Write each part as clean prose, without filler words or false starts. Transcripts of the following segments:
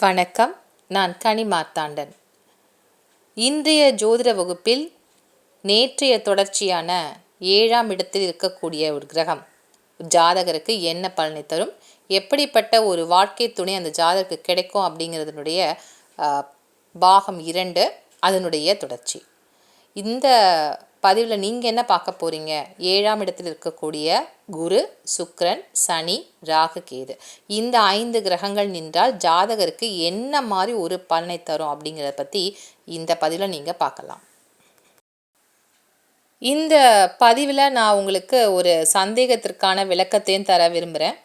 வணக்கம். நான் கனி மார்த்தாண்டன். இன்றைய ஜோதிட வகுப்பில் நேற்றைய தொடர்ச்சியான 7ஆம் இடத்தில் இருக்கக்கூடிய ஒரு கிரகம் ஜாதகருக்கு என்ன பலனை தரும், எப்படிப்பட்ட ஒரு வாழ்க்கை துணை அந்த ஜாதகருக்கு கிடைக்கும் அப்படிங்கிறதுனுடைய பாகம் 2 அதனுடைய தொடர்ச்சி. இந்த பதிவில் நீங்கள் என்ன பார்க்க போகிறீங்க, 7ஆம் இடத்தில் இருக்கக்கூடிய குரு, சுக்கிரன், சனி, ராகு, கேது இந்த 5 கிரகங்கள் நின்றால் ஜாதகருக்கு என்ன மாதிரி ஒரு பலனை தரும் அப்படிங்கிறத பற்றி இந்த பதிவில் நீங்கள் பார்க்கலாம். இந்த பதிவில் நான் உங்களுக்கு ஒரு சந்தேகத்திற்கான விளக்கத்தையும் தர விரும்புகிறேன்.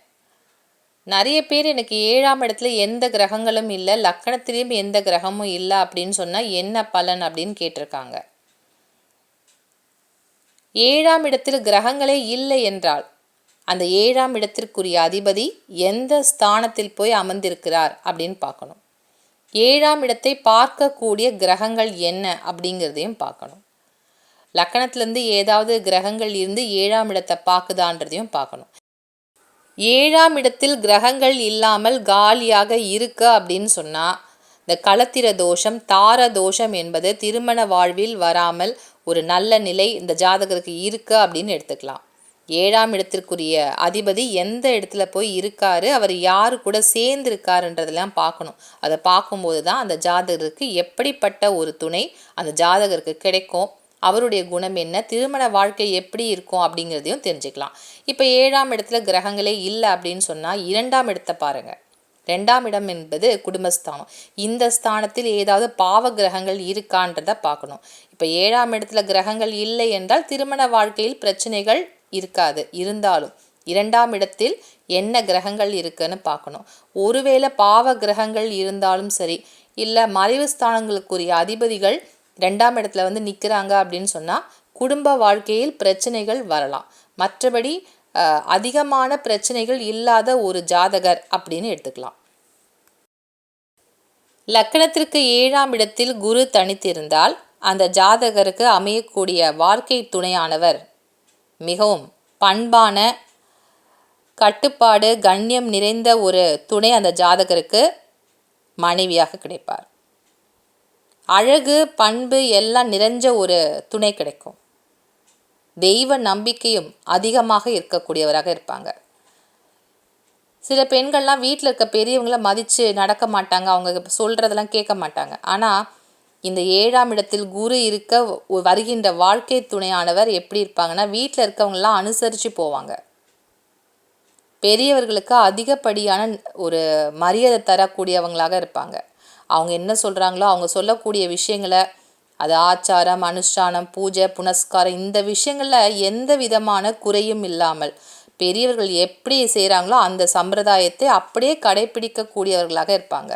நிறைய பேர் எனக்கு 7ஆம் இடத்துல எந்த கிரகங்களும் இல்லை, லக்கணத்திலையும் எந்த கிரகமும் இல்லை அப்படின்னு சொன்னால் என்ன பலன் அப்படின்னு கேட்டிருக்காங்க. 7ஆம் இடத்தில் கிரகங்களே இல்லை என்றால் அந்த 7ஆம் இடத்திற்குரிய அதிபதி எந்த ஸ்தானத்தில் போய் அமர்ந்திருக்கிறார் அப்படின்னு பார்க்கணும். 7ஆம் இடத்தை பார்க்கக்கூடிய கிரகங்கள் என்ன அப்படிங்கிறதையும் பார்க்கணும். லக்கணத்திலேருந்து ஏதாவது கிரகங்கள் இருந்து 7ஆம் இடத்தை பார்க்குதான்றதையும் பார்க்கணும். 7ஆம் இடத்தில் கிரகங்கள் இல்லாமல் காலியாக இருக்கு அப்படின்னு சொன்னால் இந்த களத்திர தோஷம், தார தோஷம் என்பது திருமண வாழ்வில் வராமல் ஒரு நல்ல நிலை இந்த ஜாதகருக்கு இருக்கு அப்படின்னு எடுத்துக்கலாம். 7ஆம் இடத்திற்குரிய அதிபதி எந்த இடத்துல போய் இருக்காரு, அவர் யாரு கூட சேர்ந்துருக்காருன்றதெல்லாம் பார்க்கணும். அதை பார்க்கும்போது தான் அந்த ஜாதகருக்கு எப்படிப்பட்ட ஒரு துணை அந்த ஜாதகருக்கு கிடைக்கும், அவருடைய குணம் என்ன, திருமண வாழ்க்கை எப்படி இருக்கும் அப்படிங்கிறதையும் தெரிஞ்சுக்கலாம். இப்போ 7ஆம் இடத்துல கிரகங்களே இல்லை அப்படின்னு சொன்னால் 2ஆம் இடத்தை பாருங்கள். 2ஆம் இடம் என்பது குடும்பஸ்தானம். இந்த ஸ்தானத்தில் ஏதாவது பாவ கிரகங்கள் இருக்கான்றதை பார்க்கணும். இப்போ 7ஆம் இடத்துல கிரகங்கள் இல்லை என்றால் திருமண வாழ்க்கையில் பிரச்சனைகள் இருக்காது. இருந்தாலும் 2ஆம் இடத்தில் என்ன கிரகங்கள் இருக்குன்னு பார்க்கணும். ஒருவேளை பாவ கிரகங்கள் இருந்தாலும் சரி, இல்லை மறைவு ஸ்தானங்களுக்குரிய அதிபதிகள் 2ஆம் இடத்துல வந்து நிற்கிறாங்க அப்படின்னு சொன்னால் குடும்ப வாழ்க்கையில் பிரச்சனைகள் வரலாம். மற்றபடி அதிகமான பிரச்சனைகள் இல்லாத ஒரு ஜாதகர் அப்படின்னு எடுத்துக்கலாம். லக்கணத்திற்கு 7ஆம் இடத்தில் குரு தனித்திருந்தால் அந்த ஜாதகருக்கு அமையக்கூடிய வாழ்க்கை துணையானவர் மிகவும் பண்பான, கட்டுப்பாடு, கண்ணியம் நிறைந்த ஒரு துணை அந்த ஜாதகருக்கு மனைவியாக கிடைப்பார். அழகு, பண்பு எல்லாம் நிறைஞ்ச ஒரு துணை கிடைக்கும். தெய்வ நம்பிக்கையும் அதிகமாக இருக்கக்கூடியவராக இருப்பாங்க. சில பெண்கள்லாம் வீட்டில் இருக்க பெரியவங்கள மதித்து நடக்க மாட்டாங்க, அவங்க சொல்கிறதெல்லாம் கேட்க மாட்டாங்க. ஆனால் இந்த 7ஆம் இடத்தில் குரு இருக்க வருகின்ற வாழ்க்கை துணையானவர் எப்படி இருப்பாங்கன்னா, வீட்டில் இருக்கவங்களாம் அனுசரித்து போவாங்க. பெரியவர்களுக்கு அதிகப்படியான ஒரு மரியாதை தரக்கூடியவங்களாக இருப்பாங்க. அவங்க என்ன சொல்கிறாங்களோ அவங்க சொல்லக்கூடிய விஷயங்களை, அது ஆச்சாரம், அனுஷ்டானம், பூஜை, புனஸ்காரம் இந்த விஷயங்களில் எந்த விதமான குறையும் இல்லாமல் பெரியவர்கள் எப்படி செய்கிறாங்களோ அந்த சம்பிரதாயத்தை அப்படியே கடைபிடிக்கக்கூடியவர்களாக இருப்பாங்க.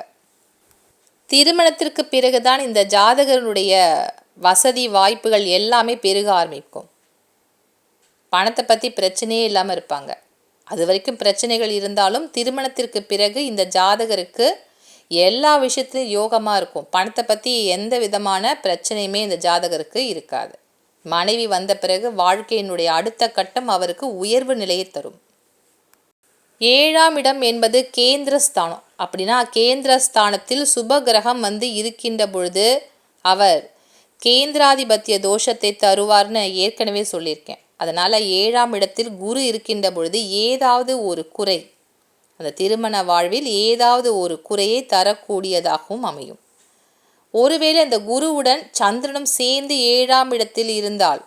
திருமணத்திற்கு பிறகுதான் இந்த ஜாதகருடைய வசதி வாய்ப்புகள் எல்லாமே பெருக ஆரம்பிக்கும். பணத்தை பற்றி பிரச்சனையே இல்லாமல் இருப்பாங்க. அது வரைக்கும் பிரச்சனைகள் இருந்தாலும் திருமணத்திற்கு பிறகு இந்த ஜாதகருக்கு எல்லா விஷயத்துலையும் யோகமாக இருக்கும். பணத்தை பற்றி எந்த விதமான பிரச்சனையுமே இந்த ஜாதகருக்கு இருக்காது. மனைவி வந்த பிறகு வாழ்க்கையினுடைய அடுத்த கட்டம் அவருக்கு உயர்வு நிலையை தரும். 7ஆம் இடம் என்பது கேந்திரஸ்தானம். அப்படின்னா கேந்திரஸ்தானத்தில் சுப கிரகம் வந்து இருக்கின்ற பொழுது அவர் கேந்திராதிபத்திய தோஷத்தை தருவார்னு ஏற்கனவே சொல்லியிருக்கேன். அதனால் 7ஆம் இடத்தில் குரு இருக்கின்ற பொழுது ஏதாவது ஒரு குறை, அந்த திருமண வாழ்வில் ஏதாவது ஒரு குறையை தரக்கூடியதாகவும் அமையும். ஒருவேளை அந்த குருவுடன் சந்திரனும் சேர்ந்து 7ஆம் இடத்தில் இருந்தால்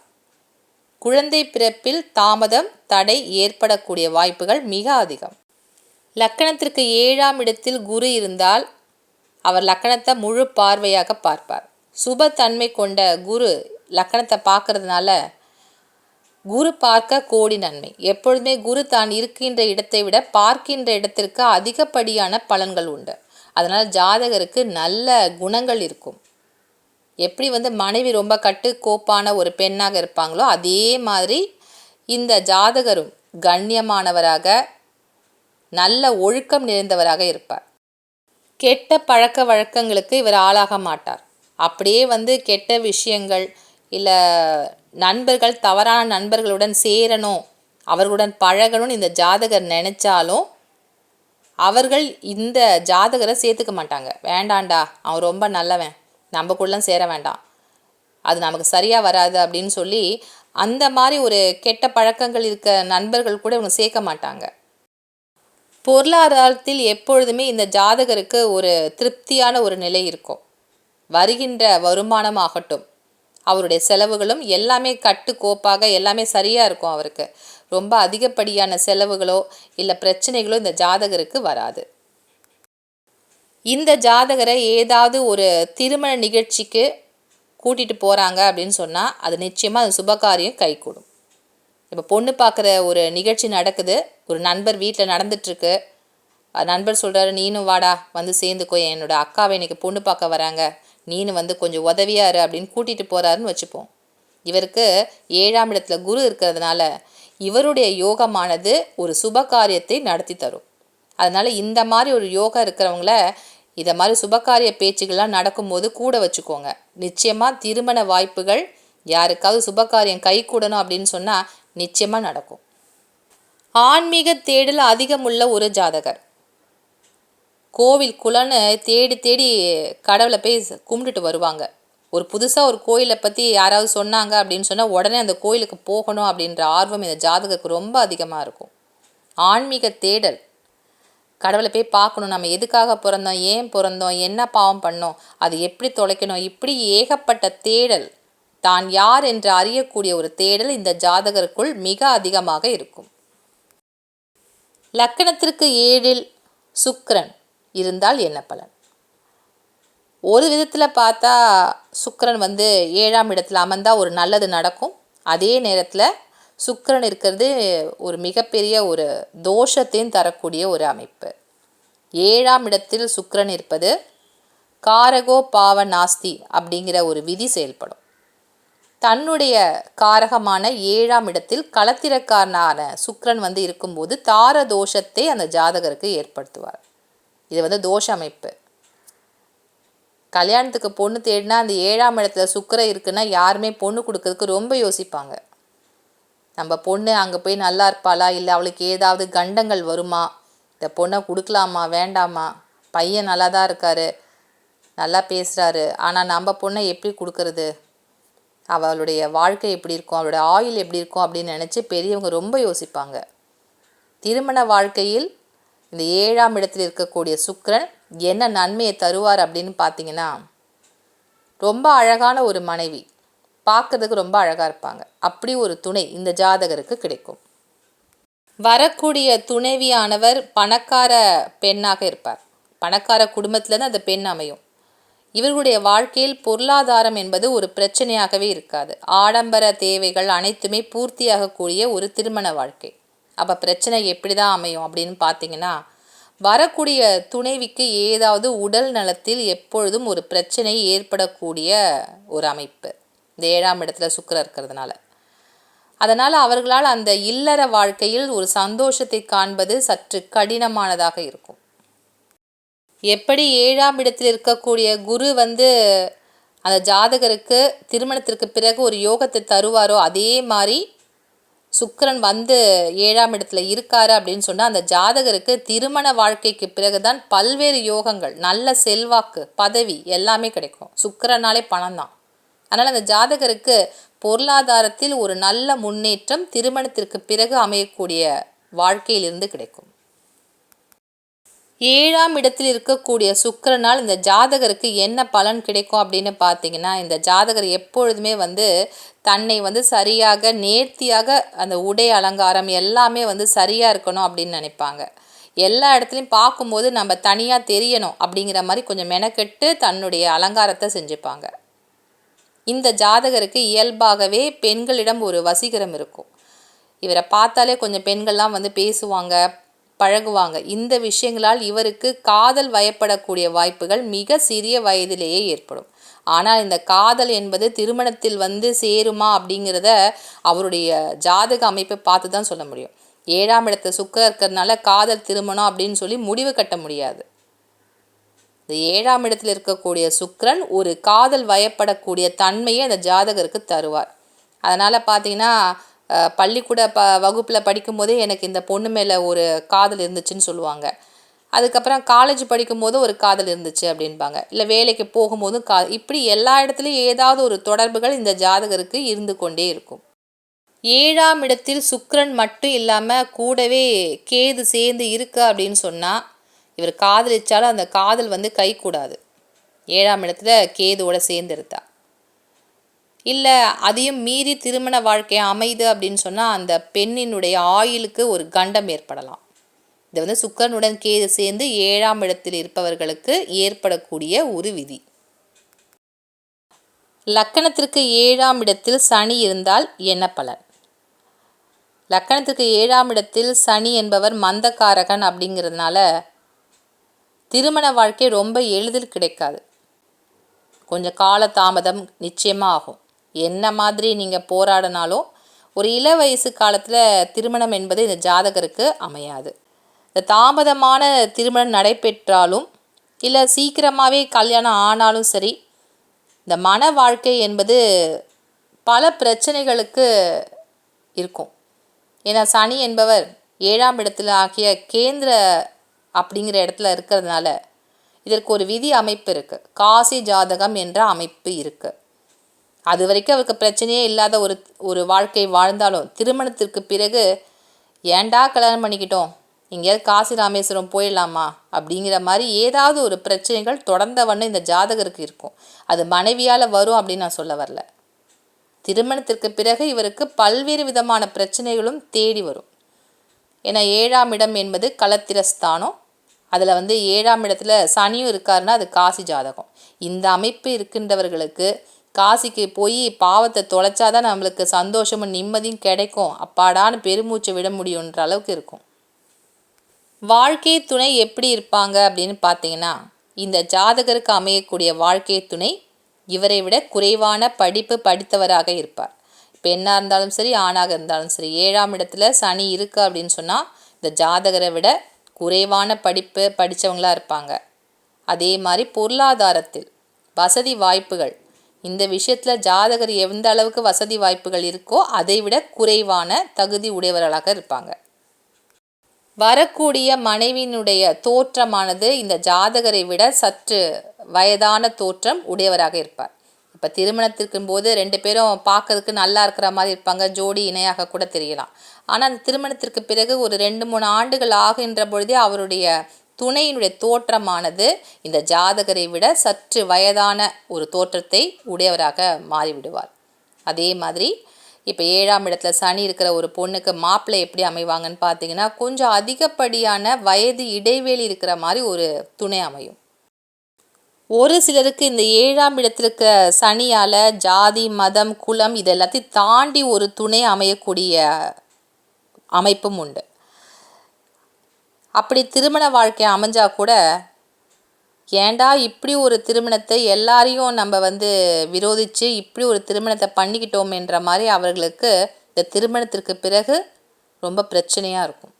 குழந்தை பிறப்பில் தாமதம், தடை ஏற்படக்கூடிய வாய்ப்புகள் மிக அதிகம். லக்கணத்திற்கு 7ஆம் இடத்தில் குரு இருந்தால் அவர் லக்கணத்தை முழு பார்வையாக பார்ப்பார். சுப தன்மை கொண்ட குரு லக்கணத்தை பார்க்கறதுனால குரு பார்க்க கோடி நன்மை. எப்பொழுதுமே குரு தான் இருக்கின்ற இடத்தை விட பார்க்கின்ற இடத்திற்கு அதிகப்படியான பலன்கள் உண்டு. அதனால் ஜாதகருக்கு நல்ல குணங்கள் இருக்கும். எப்படி வந்து மனைவி ரொம்ப கட்டுக்கோப்பான ஒரு பெண்ணாக இருப்பாங்களோ அதே மாதிரி இந்த ஜாதகரும் கண்ணியமானவராக, நல்ல ஒழுக்கம் நிறைந்தவராக இருப்பார். கெட்ட பழக்க வழக்கங்களுக்கு இவர் ஆளாக மாட்டார். அப்படியே வந்து கெட்ட விஷயங்கள், இல்லை நண்பர்கள், தவறான நண்பர்களுடன் சேரணும், அவர்களுடன் பழகணும்னு இந்த ஜாதகர் நினச்சாலும் அவர்கள் இந்த ஜாதகரை சேர்த்துக்க மாட்டாங்க. வேண்டாண்டா, அவன் ரொம்ப நல்லவன், நம்மக்குள்ளே சேர வேண்டாம், அது நமக்கு சரியாக வராது அப்படின்னு சொல்லி அந்த மாதிரி ஒரு கெட்ட பழக்கங்கள் இருக்க நண்பர்கள் கூட இவங்க சேர்க்க மாட்டாங்க. பொருளாதாரத்தில் எப்பொழுதுமே இந்த ஜாதகருக்கு ஒரு திருப்தியான ஒரு நிலை இருக்கும். வருகின்ற வருமானம் ஆகட்டும், அவருடைய செலவுகளும் எல்லாமே கட்டுக்கோப்பாக எல்லாமே சரியாக இருக்கும். அவருக்கு ரொம்ப அதிகப்படியான செலவுகளோ இல்லை பிரச்சனைகளோ இந்த ஜாதகருக்கு வராது. இந்த ஜாதகரை ஏதாவது ஒரு திருமண நிகழ்ச்சிக்கு கூட்டிகிட்டு போகிறாங்க அப்படின்னு சொன்னால் அது நிச்சயமாக அது சுபகாரியம் கைகூடும். இப்போ பொண்ணு பார்க்குற ஒரு நிகழ்ச்சி நடக்குது, ஒரு நண்பர் வீட்டில் நடந்துட்டுருக்கு. நண்பர் சொல்கிறாரு, நீனும் வாடா வந்து சேர்ந்துக்கோ, என்னோடய அக்காவை இன்றைக்கி பொண்ணு பார்க்க வராங்க, நீனு வந்து கொஞ்சம் உதவியாரு அப்படின்னு கூட்டிகிட்டு போகிறாருன்னு வச்சுப்போம். இவருக்கு 7ஆம் இடத்துல குரு இருக்கிறதுனால இவருடைய யோகமானது ஒரு சுபகாரியத்தை நடத்தி தரும். அதனால் இந்த மாதிரி ஒரு யோகம் இருக்கிறவங்கள இதை மாதிரி சுபகாரிய பேச்சுகள்லாம் நடக்கும்போது கூட வச்சுக்கோங்க. நிச்சயமாக திருமண வாய்ப்புகள், யாருக்காவது சுபகாரியம் கை கூடணும் அப்படின்னு சொன்னால் நிச்சயமாக நடக்கும். ஆன்மீக தேடல் அதிகமுள்ள ஒரு ஜாதகர். கோவில் குலன்னு தேடி தேடி கடவுளை போய் கும்பிட்டுட்டு வருவாங்க. ஒரு புதுசாக ஒரு கோயிலை பற்றி யாராவது சொன்னாங்க அப்படின்னு சொன்னால் உடனே அந்த கோயிலுக்கு போகணும் அப்படின்ற ஆர்வம் இந்த ஜாதகருக்கு ரொம்ப அதிகமாக இருக்கும். ஆன்மீக தேடல், கடவுளை போய் பார்க்கணும், நம்ம எதுக்காக பிறந்தோம், ஏன் பிறந்தோம், என்ன பாவம் பண்ணோம், அது எப்படி தொலைக்கணும், இப்படி ஏகப்பட்ட தேடல், தான் யார் என்று அறியக்கூடிய ஒரு தேடல் இந்த ஜாதகருக்குள் மிக அதிகமாக இருக்கும். லக்கணத்திற்கு 7இல் சுக்கிரன் இருந்தால் என்ன பலன்? ஒரு விதத்தில் பார்த்தா சுக்கிரன் வந்து 7ஆம் இடத்துல அமர்ந்தால் ஒரு நல்லது நடக்கும். அதே நேரத்தில் சுக்கிரன் இருக்கிறது ஒரு மிகப்பெரிய ஒரு தோஷத்தையும் தரக்கூடிய ஒரு அமைப்பு. 7ஆம் இடத்தில் சுக்கிரன் இருப்பது காரகோ பாவ நாஸ்தி அப்படிங்கிற ஒரு விதி செயல்படும். தன்னுடைய காரகமான 7ஆம் இடத்தில் களத்திரக்காரனான சுக்கிரன் வந்து இருக்கும்போது தார தோஷத்தை அந்த ஜாதகருக்கு ஏற்படுத்துவார். இது வந்து தோஷ அமைப்பு. கல்யாணத்துக்கு பொண்ணு தேடினா அந்த 7ஆம் இடத்துல சுக்கிரன் இருக்குன்னா யாருமே பொண்ணு கொடுக்கறதுக்கு ரொம்ப யோசிப்பாங்க. நம்ம பொண்ணு அங்கே போய் நல்லா இருப்பாளா, இல்லை அவளுக்கு ஏதாவது கண்டங்கள் வருமா, இந்த பொண்ணை கொடுக்கலாமா வேண்டாமா, பையன் நல்லா தான் இருக்காரு, நல்லா பேசுகிறாரு, ஆனால் நம்ம பொண்ணை எப்படி கொடுக்கறது, அவளுடைய வாழ்க்கை எப்படி இருக்கும், அவளுடைய ஆயுள் எப்படி இருக்கும் அப்படின்னு நினச்சி பெரியவங்க ரொம்ப யோசிப்பாங்க. திருமண வாழ்க்கையில் இந்த 7ஆம் இடத்தில் இருக்கக்கூடிய சுக்கிரன் என்ன நன்மையை தருவார் அப்படின்னு பார்த்தீங்கன்னா, ரொம்ப அழகான ஒரு மனைவி, பார்க்கறதுக்கு ரொம்ப அழகாக இருப்பாங்க, அப்படி ஒரு துணை இந்த ஜாதகருக்கு கிடைக்கும். வரக்கூடிய துணைவியானவர் பணக்கார பெண்ணாக இருப்பார். பணக்கார குடும்பத்திலேருந்து அந்த பெண் அமையும். இவர்களுடைய வாழ்க்கையில் பொருளாதாரம் என்பது ஒரு பிரச்சனையாகவே இருக்காது. ஆடம்பர தேவைகள் அனைத்துமே பூர்த்தியாகக்கூடிய ஒரு திருமண வாழ்க்கை. அப்போ பிரச்சனை எப்படி தான் அமையும் அப்படின்னு பார்த்தீங்கன்னா, வரக்கூடிய துணைவிக்கு ஏதாவது உடல் நலத்தில் எப்பொழுதும் ஒரு பிரச்சனை ஏற்படக்கூடிய ஒரு அமைப்பு இந்த 7ஆம் இடத்துல சுக்கிரன் இருக்கிறதுனால. அதனால் அவர்களால் அந்த இல்லற வாழ்க்கையில் ஒரு சந்தோஷத்தை காண்பது சற்று கடினமானதாக இருக்கும். எப்படி 7ஆம் இடத்தில் இருக்கக்கூடிய குரு வந்து அந்த ஜாதகருக்கு திருமணத்திற்கு பிறகு ஒரு யோகத்தை தருவாரோ, அதே மாதிரி சுக்கிரன் வந்து 7ஆம் இடத்துல இருக்காரு அப்படின்னு சொன்னால் அந்த ஜாதகருக்கு திருமண வாழ்க்கைக்கு பிறகுதான் பல்வேறு யோகங்கள், நல்ல செல்வாக்கு, பதவி எல்லாமே கிடைக்கும். சுக்கிரனாலே பணம் தான். அதனால் அந்த ஜாதகருக்கு பொருளாதாரத்தில் ஒரு நல்ல முன்னேற்றம் திருமணத்திற்கு பிறகு அமையக்கூடிய வாழ்க்கையிலிருந்து கிடைக்கும். 7ஆம் இடத்தில் இருக்கக்கூடிய சுக்கிரனால் இந்த ஜாதகருக்கு என்ன பலன் கிடைக்கும் அப்படின்னு பார்த்தீங்கன்னா, இந்த ஜாதகர் எப்பொழுதுமே வந்து தன்னை வந்து சரியாக நேர்த்தியாக அந்த உடை அலங்காரம் எல்லாமே வந்து சரியாக இருக்கணும் அப்படின்னு நினைப்பாங்க. எல்லா இடத்துலையும் பார்க்கும்போது நம்ம தனியாக தெரியணும் அப்படிங்கிற மாதிரி கொஞ்சம் மெனக்கெட்டு தன்னுடைய அலங்காரத்தை செஞ்சுப்பாங்க. இந்த ஜாதகருக்கு இயல்பாகவே பெண்களிடம் ஒரு வசீகரம் இருக்கும். இவரை பார்த்தாலே கொஞ்சம் பெண்கள்லாம் வந்து பேசுவாங்க, பழகுவாங்க. இந்த விஷயங்களால் இவருக்கு காதல் வயப்படக்கூடிய வாய்ப்புகள் மிக சிறிய வயதிலேயே ஏற்படும். ஆனால் இந்த காதல் என்பது திருமணத்தில் வந்து சேருமா அப்படிங்கிறத அவருடைய ஜாதக அமைப்பை பார்த்து தான் சொல்ல முடியும். 7ஆம் இடத்துல சுக்கிரன் இருக்கிறதுனால காதல் திருமணம் அப்படின்னு சொல்லி முடிவு கட்ட முடியாது. இந்த 7ஆம் இடத்தில் இருக்கக்கூடிய சுக்கிரன் ஒரு காதல் வயப்படக்கூடிய தன்மையை அந்த ஜாதகருக்கு தருவார். அதனால் பார்த்தீங்கன்னா, பள்ளிக்கூட வகுப்பில் படிக்கும்போதே எனக்கு இந்த பொண்ணு மேலே ஒரு காதல் இருந்துச்சுன்னு சொல்லுவாங்க. அதுக்கப்புறம் காலேஜ் படிக்கும்போது ஒரு காதல் இருந்துச்சு அப்படின்பாங்க. இல்லை வேலைக்கு போகும்போதும் இப்படி எல்லா இடத்துலையும் ஏதாவது ஒரு தொடர்புகள் இந்த ஜாதகருக்கு இருந்து கொண்டே இருக்கும். 7ஆம் இடத்தில் சுக்கிரன் மட்டும் இல்லாமல் கூடவே கேது சேர்ந்து இருக்கு அப்படின்னு சொன்னால் இவர் காதலிச்சாலும் அந்த காதல் கைகூடாது. 7ஆம் இடத்துல கேதுவோட சேர்ந்து இருந்தா. இல்லை அதையும் மீறி திருமண வாழ்க்கை அமைது அப்படின்னு சொன்னால் அந்த பெண்ணினுடைய ஆயுளுக்கு ஒரு கண்டம் ஏற்படலாம். இது சுக்கிரனுடன் கேது சேர்ந்து 7ஆம் இடத்தில் இருப்பவர்களுக்கு ஏற்படக்கூடிய ஒரு விதி. லக்கணத்திற்கு 7ஆம் இடத்தில் சனி இருந்தால் என்ன பலன்? லக்கணத்திற்கு 7ஆம் இடத்தில் சனி என்பவர் மந்தக்காரகன் அப்படிங்கிறதுனால திருமண வாழ்க்கை ரொம்ப எளிதில் கிடைக்காது. கொஞ்சம் கால தாமதம் நிச்சயமாக ஆகும். என்ன மாதிரி நீங்கள் போராடினாலும் ஒரு இள வயசு காலத்தில் திருமணம் என்பது இந்த ஜாதகருக்கு அமையாது. இந்த தாமதமான திருமணம் நடைபெற்றாலும் இல்லை சீக்கிரமாகவே கல்யாணம் ஆனாலும் சரி, இந்த மன வாழ்க்கை என்பது பல பிரச்சனைகளுக்கு இருக்கும். ஏன்னா சனி என்பவர் 7ஆம் இடத்துல ஆகிய கேந்திர அப்படிங்கிற இடத்துல இருக்கிறதுனால இதற்கு ஒரு விதி அமைப்பு இருக்குது. காசி ஜாதகம் என்ற அமைப்பு இருக்குது. அது வரைக்கும் அவருக்கு பிரச்சனையே இல்லாத ஒரு வாழ்க்கை வாழ்ந்தாலும் திருமணத்திற்கு பிறகு ஏண்டா கல்யாணம் பண்ணிக்கிட்டோம், எங்கேயாவது காசி ராமேஸ்வரம் போயிடலாமா அப்படிங்கிற மாதிரி ஏதாவது ஒரு பிரச்சனைகள் தொடர்ந்த வண்ணம் இந்த ஜாதகருக்கு இருக்கும். அது மனைவியால் வரும் அப்படின்னு நான் சொல்ல வரல. திருமணத்திற்கு பிறகு இவருக்கு பல்வேறு விதமான பிரச்சனைகளும் தேடி வரும். ஏன்னா 7ஆம் இடம் என்பது களத்திரஸ்தானம். அதில் 7ஆம் இடத்துல சனியும் இருக்காருன்னா அது காசி ஜாதகம். இந்த அமைப்பு இருக்கின்றவர்களுக்கு காசிக்கு போய் பாவத்தை தொலைச்சாதான் நம்மளுக்கு சந்தோஷமும் நிம்மதியும் கிடைக்கும், அப்பாடான்னு பெருமூச்சு விட முடியுன்ற அளவுக்கு இருக்கும். வாழ்க்கை துணை எப்படி இருப்பாங்க அப்படின்னு பார்த்தீங்கன்னா, இந்த ஜாதகருக்கு அமையக்கூடிய வாழ்க்கை துணை இவரை விட குறைவான படிப்பு படித்தவராக இருப்பார். பெண்ணாக இருந்தாலும் சரி ஆணாக இருந்தாலும் சரி. 7ஆம் இடத்துல சனி இருக்குது அப்படின்னு சொன்னால் இந்த ஜாதகரை விட குறைவான படிப்பு படித்தவங்களாக இருப்பாங்க. அதே மாதிரி பொருளாதாரத்தில் வசதி வாய்ப்புகள், இந்த விஷயத்தில் ஜாதகர் எந்த அளவுக்கு வசதி வாய்ப்புகள் இருக்கோ அதை விட குறைவான தகுதி உடையவர்களாக இருப்பாங்க. வரக்கூடிய மனைவியினுடைய தோற்றமானது இந்த ஜாதகரை விட சற்று வயதான தோற்றம் உடையவராக இருப்பார். இப்போ திருமணத்திற்கும் போது 2 பேரும் பார்க்கறதுக்கு நல்லா இருக்கிற மாதிரி இருப்பாங்க, ஜோடி இணையாக கூட தெரியலாம். ஆனால் அந்த திருமணத்திற்கு பிறகு ஒரு 2-3 ஆண்டுகள் ஆகின்ற பொழுதே அவருடைய துணையினுடைய தோற்றமானது இந்த ஜாதகரை விட சற்று வயதான ஒரு தோற்றத்தை உடையவராக மாறிவிடுவார். அதே மாதிரி இப்போ 7ஆம் இடத்துல சனி இருக்கிற ஒரு பொண்ணுக்கு மாப்பிள்ளை எப்படி அமைவாங்கன்னு பார்த்தீங்கன்னா, கொஞ்சம் அதிகப்படியான வயது இடைவெளி இருக்கிற மாதிரி ஒரு துணை அமையும். ஒரு சிலருக்கு இந்த 7ஆம் இடத்துல இருக்கிற சனியால் ஜாதி மதம் குலம் இது எல்லாத்தையும் தாண்டி ஒரு துணை அமையக்கூடிய அமைப்பும் உண்டு. அப்படி திருமண வாழ்க்கை அமைஞ்சா கூட ஏண்டா இப்படி ஒரு திருமணத்தை எல்லாரையும் நம்ம விரோதித்து இப்படி ஒரு திருமணத்தை பண்ணிக்கிட்டோம்ன்ற மாதிரி அவர்களுக்கு இந்த திருமணத்திற்கு பிறகு ரொம்ப பிரச்சனையாக இருக்கும்.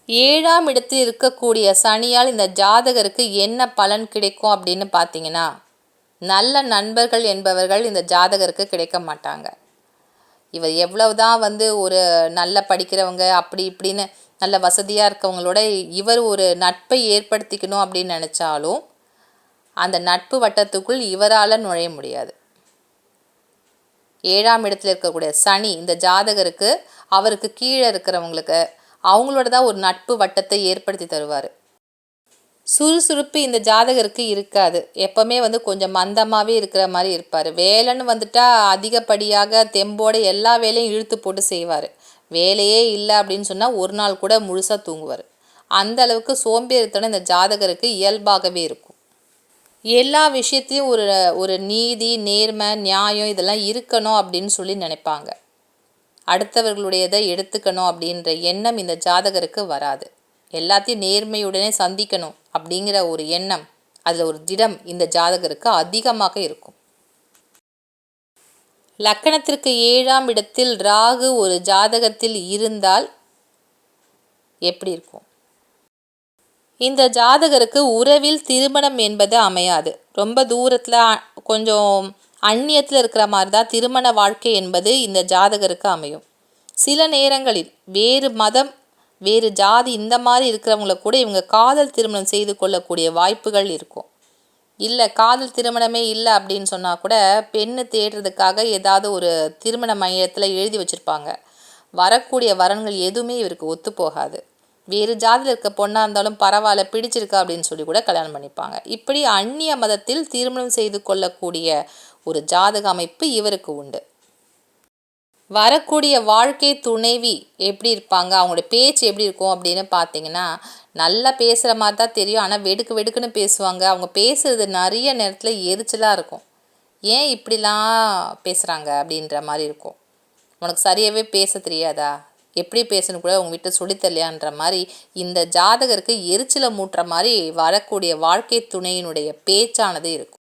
7ஆம் இடத்தில் இருக்கக்கூடிய சனியால் இந்த ஜாதகருக்கு என்ன பலன் கிடைக்கும் அப்படின்னு பார்த்தீங்கன்னா, நல்ல நண்பர்கள் என்பவர்கள் இந்த ஜாதகருக்கு கிடைக்க மாட்டாங்க. இவர் எவ்வளவுதான் ஒரு நல்ல படிக்கிறவங்க அப்படி இப்படின்னு நல்ல வசதியாக இருக்கவங்களோட இவர் ஒரு நட்பை ஏற்படுத்திக்கணும் அப்படின்னு நினச்சாலும் அந்த நட்பு வட்டத்துக்குள் இவரால் நுழைய முடியாது. 7ஆம் இடத்துல இருக்கக்கூடிய சனி இந்த ஜாதகருக்கு அவருக்கு கீழே இருக்கிறவங்களுக்கு அவங்களோட தான் ஒரு நட்பு வட்டத்தை ஏற்படுத்தி தருவார். சுறுசுறுப்பு இந்த ஜாதகருக்கு இருக்காது. எப்போவுமே கொஞ்சம் மந்தமாகவே இருக்கிற மாதிரி இருப்பார். வேலைன்னு வந்துட்டால் அதிகப்படியாக தெம்போடு எல்லா வேலையும் இழுத்து போட்டு செய்வார். வேலையே இல்லை அப்படின்னு சொன்னால் ஒரு நாள் கூட முழுசாக தூங்குவார். அந்த அளவுக்கு சோம்பேறித்தனம் இந்த ஜாதகருக்கு இயல்பாகவே இருக்கும். எல்லா விஷயத்தையும் ஒரு நீதி நேர்மை நியாயம் இதெல்லாம் இருக்கணும் அப்படின்னு சொல்லி நினைப்பாங்க. அடுத்தவர்களுடையதை எடுத்துக்கணும் அப்படின்ற எண்ணம் இந்த ஜாதகருக்கு வராது. எல்லாத்தையும் நேர்மையுடனே சந்திக்கணும் அப்படிங்கிற ஒரு எண்ணம், அதில் ஒரு திடம் இந்த ஜாதகருக்கு அதிகமாக இருக்கும். லக்கணத்திற்கு 7ஆம் இடத்தில் ராகு ஒரு ஜாதகத்தில் இருந்தால் எப்படி இருக்கும்? இந்த ஜாதகருக்கு உறவில் திருமணம் என்பது அமையாது. ரொம்ப தூரத்தில் கொஞ்சம் அந்நியத்தில் இருக்கிற மாதிரி தான் திருமண வாழ்க்கை என்பது இந்த ஜாதகருக்கு அமையும். சில நேரங்களில் வேறு மதம் வேறு ஜாதி இந்த மாதிரி இருக்கிறவங்கள கூட இவங்க காதல் திருமணம் செய்து கொள்ளக்கூடிய வாய்ப்புகள் இருக்கும். இல்லை காதல் திருமணமே இல்லை அப்படின்னு சொன்னால் கூட பெண்ணு தேடுறதுக்காக ஏதாவது ஒரு திருமண மையத்தில் எழுதி வச்சுருப்பாங்க. வரக்கூடிய வரன்கள் எதுவுமே இவருக்கு ஒத்து போகாது. வேறு ஜாதியில் இருக்க பொண்ணாக இருந்தாலும் பரவாயில்ல பிடிச்சிருக்கா அப்படின்னு சொல்லி கூட கல்யாணம் பண்ணிப்பாங்க. இப்படி அந்நிய மதத்தில் திருமணம் செய்து கொள்ளக்கூடிய ஒரு ஜாதக அமைப்பு இவருக்கு உண்டு. வரக்கூடிய வாழ்க்கை துணைவி எப்படி இருப்பாங்க, அவங்களோட பேச்சு எப்படி இருக்கும் அப்படின்னு பார்த்தீங்கன்னா, நல்லா பேசுகிற மாதிரி தான் தெரியும். ஆனால் வெடுக்கு வெடுக்குன்னு பேசுவாங்க. அவங்க பேசுகிறது நிறைய நேரத்தில் எரிச்சலாக இருக்கும். ஏன் இப்படிலாம் பேசுகிறாங்க அப்படின்ற மாதிரி இருக்கும். உனக்கு சரியாகவே பேச தெரியாதா, எப்படி பேசணும் கூட உங்கள் வீட்டை சொல்லித்தரலையான்ற மாதிரி இந்த ஜாதகருக்கு எரிச்சலை மூட்டுற மாதிரி வரக்கூடிய வாழ்க்கை துணையினுடைய பேச்சானது இருக்கும்.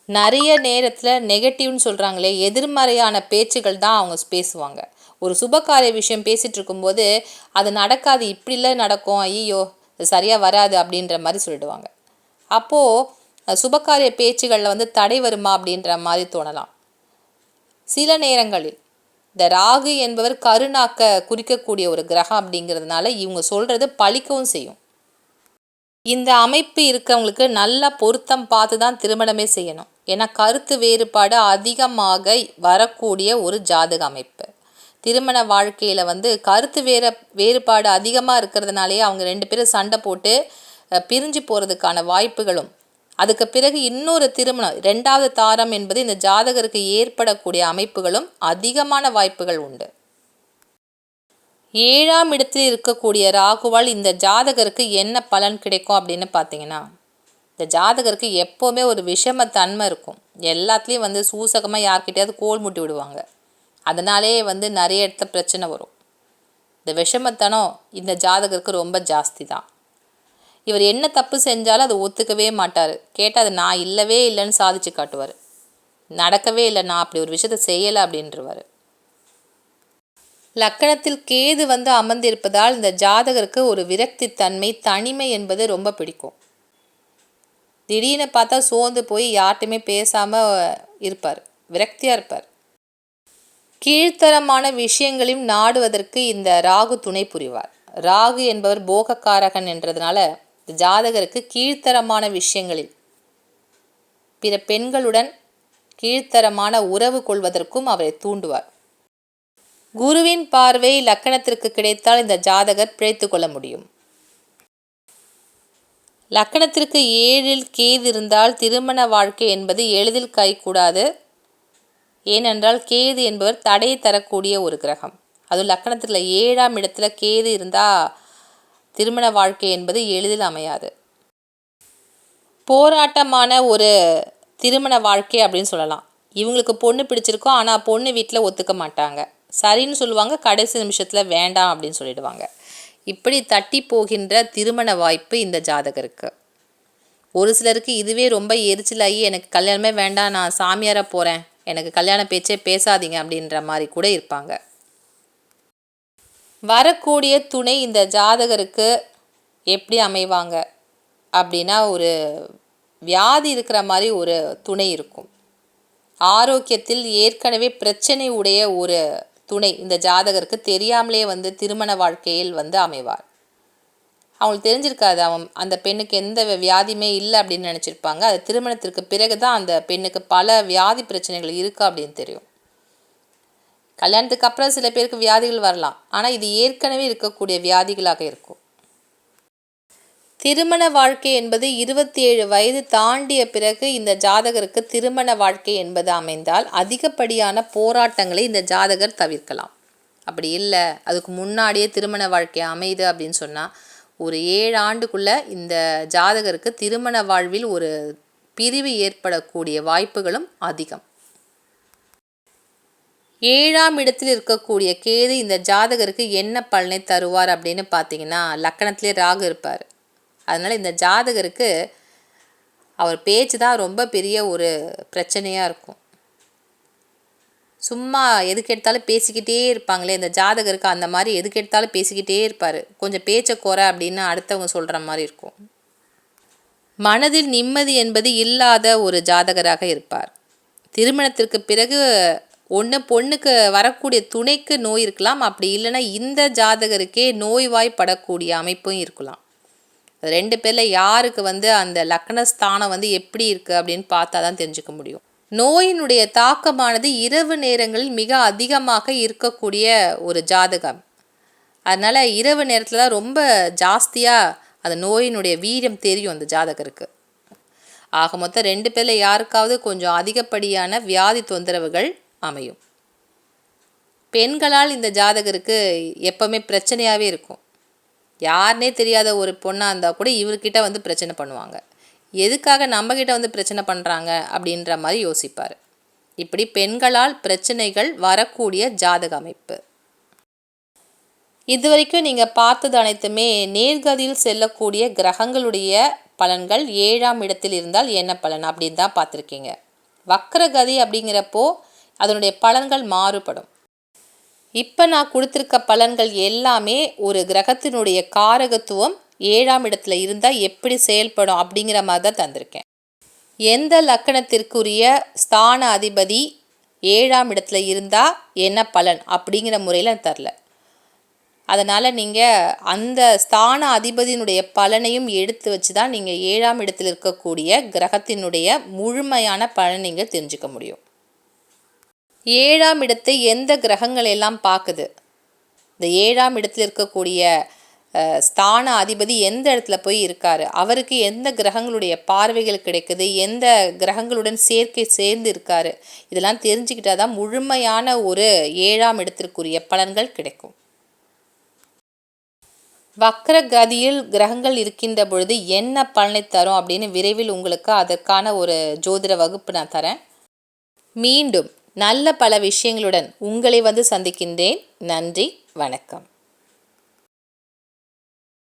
நிறைய நேரத்தில் நெகட்டிவ்னு சொல்கிறாங்களே, எதிர்மறையான பேச்சுகள் தான் அவங்க பேசுவாங்க. ஒரு சுபகாரிய விஷயம் பேசிகிட்டு இருக்கும்போது அது நடக்காது, இப்படிலாம் நடக்கும், ஐயோ இது சரியாக வராது அப்படின்ற மாதிரி சொல்லிடுவாங்க. அப்போது சுபகாரிய பேச்சுகளில் வந்து தடை வருமா அப்படின்ற மாதிரி தோணலாம். சில நேரங்களில் இந்த ராகு என்பவர் கருணாக்க குறிக்கக்கூடிய ஒரு கிரகம் அப்படிங்கிறதுனால இவங்க சொல்கிறது பழிக்கவும் செய்யும். இந்த அமைப்பு இருக்கவங்களுக்கு நல்ல பொருத்தம் பார்த்து தான் திருமணமே செய்யணும். ஏன்னா கருத்து வேறுபாடு அதிகமாக வரக்கூடிய ஒரு ஜாதக அமைப்பு. திருமண வாழ்க்கையில் வந்து கருத்து வேறுபாடு அதிகமாக இருக்கிறதுனாலே அவங்க 2 பேரும் சண்டை போட்டு பிரிஞ்சு போகிறதுக்கான வாய்ப்புகளும், அதுக்கு பிறகு இன்னொரு திருமணம் 2வது தாரம் என்பது இந்த ஜாதகருக்கு ஏற்படக்கூடிய அமைப்புகளும் அதிகமான வாய்ப்புகள் உண்டு. 7ஆம் இடத்தில் இருக்கக்கூடிய ராகுவால் இந்த ஜாதகருக்கு என்ன பலன் கிடைக்கும் அப்படின்னு பார்த்தீங்கன்னா, இந்த ஜாதகருக்கு எப்போவுமே ஒரு விஷமத்தன்மை இருக்கும். எல்லாத்துலேயும் வந்து சூசகமாக யார்கிட்டையாவது கோல் முட்டி விடுவாங்க. அதனாலே வந்து நிறைய இடத்துல பிரச்சனை வரும். இந்த விஷமத்தனம் இந்த ஜாதகருக்கு ரொம்ப ஜாஸ்தி தான். இவர் என்ன தப்பு செஞ்சாலும் அதை ஒத்துக்கவே மாட்டார். கேட்டால் அது நான் இல்லவே இல்லைன்னு சாதிச்சு காட்டுவார். நடக்கவே இல்லை, நான் அப்படி ஒரு விஷயத்தை செய்யலை அப்படின்றவார். லக்கணத்தில் கேது வந்து அமர்ந்திருப்பதால் இந்த ஜாதகருக்கு ஒரு விரக்தி தன்மை, தனிமை என்பது ரொம்ப பிடிக்கும். திடீர்னு பார்த்தா சோர்ந்து போய் யார்ட்டுமே பேசாமல் இருப்பார், விரக்தியாக இருப்பார். கீழ்த்தரமான விஷயங்களையும் நாடுவதற்கு இந்த ராகு துணை புரிவார். ராகு என்பவர் போகக்காரகன் என்றதுனால இந்த ஜாதகருக்கு கீழ்த்தரமான விஷயங்களில் பிற பெண்களுடன் கீழ்த்தரமான உறவு கொள்வதற்கும் அவரை தூண்டுவார். குருவின் பார்வை லக்கணத்திற்கு கிடைத்தால் இந்த ஜாதகர் பிழைத்து கொள்ள முடியும். லக்கணத்திற்கு 7இல் கேது இருந்தால் திருமண வாழ்க்கை என்பது எளிதில் கைகூடாது. ஏனென்றால் கேது என்பவர் தடையை தரக்கூடிய ஒரு கிரகம். அதுவும் லக்கணத்தில் 7ஆம் இடத்துல கேது இருந்தால் திருமண வாழ்க்கை என்பது எளிதில் அமையாது. போராட்டமான ஒரு திருமண வாழ்க்கை அப்படின்னு சொல்லலாம். இவங்களுக்கு பொண்ணு பிடிச்சிருக்கோம், ஆனால் பொண்ணு வீட்டில் ஒத்துக்க மாட்டாங்க. சரின்னு சொல்லுவாங்க, கடைசி நிமிஷத்தில் வேண்டாம் அப்படின்னு சொல்லிடுவாங்க. இப்படி தட்டி போகின்ற திருமண வாய்ப்பு இந்த ஜாதகருக்கு. ஒரு சிலருக்கு இதுவே ரொம்ப எரிச்சலாகி எனக்கு கல்யாணமே வேண்டாம், நான் சாமியாராக போகிறேன், எனக்கு கல்யாண பேச்சே பேசாதீங்க அப்படின்ற மாதிரி கூட இருப்பாங்க. வரக்கூடிய துணை இந்த ஜாதகருக்கு எப்படி அமைவாங்க அப்படின்னா, ஒரு வியாதி இருக்கிற மாதிரி ஒரு துணை இருக்கும். ஆரோக்கியத்தில் ஏற்கனவே பிரச்சனை உடைய ஒரு துணை இந்த ஜாதகருக்கு தெரியாமலே வந்து திருமண வாழ்க்கையில் வந்து அமைவார். அவங்களுக்கு தெரிஞ்சிருக்காது, அந்த பெண்ணுக்கு எந்த வியாதியுமே இல்லை அப்படின்னு நினச்சிருப்பாங்க. அது திருமணத்திற்கு பிறகு தான் அந்த பெண்ணுக்கு பல வியாதி பிரச்சனைகள் இருக்கா அப்படின்னு தெரியும். கல்யாணத்துக்கு அப்புறம் சில பேருக்கு வியாதிகள் வரலாம், ஆனால் இது ஏற்கனவே இருக்கக்கூடிய வியாதிகளாக இருக்கும். திருமண வாழ்க்கை என்பது 27 வயது தாண்டிய பிறகு இந்த ஜாதகருக்கு திருமண வாழ்க்கை என்பது அமைந்தால் அதிகப்படியான போராட்டங்களை இந்த ஜாதகர் தவிர்க்கலாம். அப்படி இல்லை, அதுக்கு முன்னாடியே திருமண வாழ்க்கை அமையுது அப்படின்னு சொன்னால் ஒரு 7 ஆண்டுக்குள்ளே இந்த ஜாதகருக்கு திருமண வாழ்வில் ஒரு பிரிவு ஏற்படக்கூடிய வாய்ப்புகளும் அதிகம். 7ஆம் இடத்தில் இருக்கக்கூடிய கேது இந்த ஜாதகருக்கு என்ன பலனை தருவார் அப்படின்னு பார்த்தீங்கன்னா, லக்கணத்திலே ராகு இருப்பார். அதனால் இந்த ஜாதகருக்கு அவர் பேச்சு தான் ரொம்ப பெரிய ஒரு பிரச்சனையாக இருக்கும். சும்மா எதுக்கு எடுத்தாலும் பேசிக்கிட்டே இருப்பாங்களே, இந்த ஜாதகருக்கு அந்த மாதிரி எதுக்கு எடுத்தாலும் பேசிக்கிட்டே இருப்பார். கொஞ்சம் பேச்சை குறை அப்படின்னு அடுத்தவங்க சொல்கிற மாதிரி இருக்கும். மனதில் நிம்மதி என்பது இல்லாத ஒரு ஜாதகராக இருப்பார். திருமணத்திற்கு பிறகு ஒன்று பொண்ணுக்கு வரக்கூடிய துணைக்கு நோய் இருக்கலாம், அப்படி இல்லைன்னா இந்த ஜாதகருக்கே நோய்வாய்ப்படக்கூடிய அமைப்பும் இருக்கலாம். 2 பேரில் யாருக்கு அந்த லக்னஸ்தானம் எப்படி இருக்குது அப்படின்னு பார்த்தா தான் தெரிஞ்சுக்க முடியும். நோயினுடைய தாக்கமானது இரவு நேரங்களில் மிக அதிகமாக இருக்கக்கூடிய ஒரு ஜாதகம். அதனால் இரவு நேரத்தில் தான் ரொம்ப ஜாஸ்தியாக அந்த நோயினுடைய வீரியம் தெரியும் அந்த ஜாதகருக்கு. ஆக மொத்தம் 2 பேரில் யாருக்காவது கொஞ்சம் அதிகப்படியான வியாதி தொந்தரவுகள் அமையும். பெண்களால் இந்த ஜாதகருக்கு எப்போவுமே பிரச்சனையாகவே இருக்கும். யாருனே தெரியாத ஒரு பொண்ணாக இருந்தால் கூட இவர்கிட்ட பிரச்சனை பண்ணுவாங்க. எதுக்காக நம்மக்கிட்ட பிரச்சனை பண்ணுறாங்க அப்படின்ற மாதிரி யோசிப்பார். இப்படி பெண்களால் பிரச்சனைகள் வரக்கூடிய ஜாதக அமைப்பு. இதுவரைக்கும் நீங்கள் பார்த்தது அனைத்துமே நேர்கதியில் செல்லக்கூடிய கிரகங்களுடைய பலன்கள் 7ஆம் இடத்தில் இருந்தால் என்ன பலன் அப்படின்னு தான் பார்த்துருக்கீங்க. வக்ரகதி அப்படிங்கிறப்போ அதனுடைய பலன்கள் மாறுபடும். இப்போ நான் கொடுத்துருக்க பலன்கள் எல்லாமே ஒரு கிரகத்தினுடைய காரகத்துவம் 7ஆம் இடத்துல இருந்தால் எப்படி செயல்படும் அப்படிங்கிற மாதிரி தான் தந்திருக்கேன். எந்த லக்கணத்திற்குரிய ஸ்தான அதிபதி 7ஆம் இடத்துல இருந்தால் என்ன பலன் அப்படிங்கிற முறையில் தரல. அதனால் நீங்கள் அந்த ஸ்தான அதிபதியினுடைய பலனையும் எடுத்து வச்சு தான் நீங்கள் 7ஆம் இடத்தில் இருக்கக்கூடிய கிரகத்தினுடைய முழுமையான பலனை நீங்கள் தெரிஞ்சுக்க முடியும். 7ஆம் இடத்தை எந்த கிரகங்கள் எல்லாம் பார்க்குது, இந்த 7ஆம் இடத்தில் இருக்கக்கூடிய ஸ்தான அதிபதி எந்த இடத்துல போய் இருக்கார், அவருக்கு எந்த கிரகங்களுடைய பார்வைகள் கிடைக்குது, எந்த கிரகங்களுடன் சேர்க்கை சேர்ந்து இருக்கார், இதெல்லாம் தெரிஞ்சுக்கிட்டால் தான் முழுமையான ஒரு 7ஆம் இடத்திற்குரிய பலன்கள் கிடைக்கும். வக்ரகதியில் கிரகங்கள் இருக்கின்ற பொழுது என்ன பலனை தரும் அப்படின்னு விரைவில் உங்களுக்கு அதற்கான ஒரு ஜோதிட வகுப்பு நான் தரேன். மீண்டும் நல்ல பல விஷயங்களுடன் உங்களை சந்திக்கின்றேன். நன்றி, வணக்கம்.